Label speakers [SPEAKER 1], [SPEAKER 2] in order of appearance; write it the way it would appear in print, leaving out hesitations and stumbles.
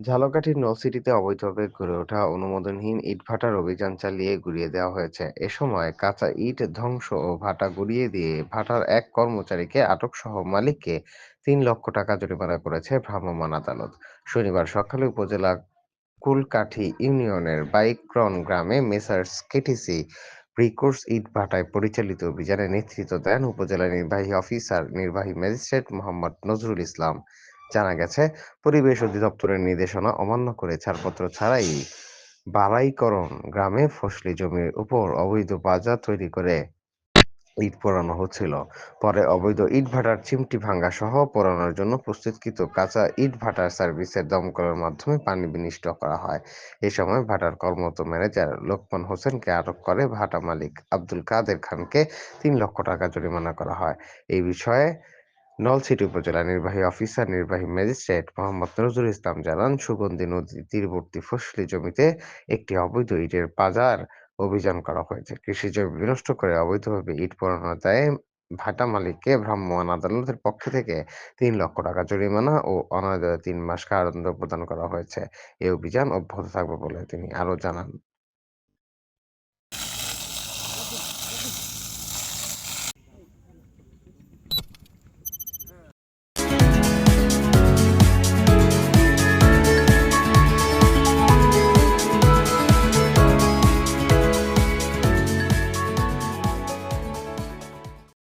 [SPEAKER 1] ঝালকাঠির নলছিটিতে অবৈধভাবে গড়ে ওঠা অনুমোদনহীন ইটভাটার অভিযান চালিয়ে গুড়িয়ে দেওয়া হয়েছে। এ সময় কাঁচা ইট ধ্বংস ও ভাটা গুড়িয়ে দিয়ে ভাটার এক কর্মচারীকে আটক সহ মালিককে ৩ লক্ষ টাকা জরিমানা করেছে ভ্রাম্যমাণ আদালত। শনিবার সকালে উপজেলা কুলকাঠি ইউনিয়নের বাইক্রন গ্রামে মেসার্স কেটিসি ব্রিকর্স ইটভাটায় পরিচালিত অভিযানে নেতৃত্ব দেন উপজেলা নির্বাহী অফিসার নির্বাহী ম্যাজিস্ট্রেট মোহাম্মদ নজরুল ইসলাম। জানা গেছে, পরিবেশ অধিদপ্তরের নির্দেশনা অমান্য করে ছাড়পত্র ছাড়াই বারাইকরণ গ্রামে ফসলি জমির উপর অবৈধ বাজার তৈরি করে ইট পোড়ানো হচ্ছিল। পরে অবৈধ ইটভাটার চিমটি ভাঙা সহ পোড়ানোর জন্য প্রস্তুতকৃত কাঁচা ইটভাটার সার্ভিসের দমকলের মাধ্যমে পানি বিনিষ্ট করা হয়। এ সময় ভাটার কর্মরত ম্যানেজার লোকমান হোসেনকে আটক করে ভাটা মালিক আব্দুল কাদের খানকে ৩ লক্ষ টাকা জরিমানা করা হয়। এই বিষয়ে নলছিটি উপজেলা নির্বাহী অফিসার নির্বাহী ম্যাজিস্ট্রেট মোহাম্মদ নজরুল ইসলাম জানান, সুগন্ধি নদীর তীরবর্তী ফসলি জমিতে একটি অবৈধ ইটের পাচার অভিযান করা হয়েছে। কৃষি জমি বিনষ্ট করে অবৈধভাবে ইট পোড়ানোর দায়ে ভাটা মালিককে ভ্রাম্যমাণ আদালতের পক্ষ থেকে ৩ লক্ষ টাকা জরিমানা ও অনাদায়ে ৩ মাস কারাদণ্ড প্রদান করা হয়েছে। এ অভিযান অব্যাহত থাকবে বলে তিনি আরো জানান।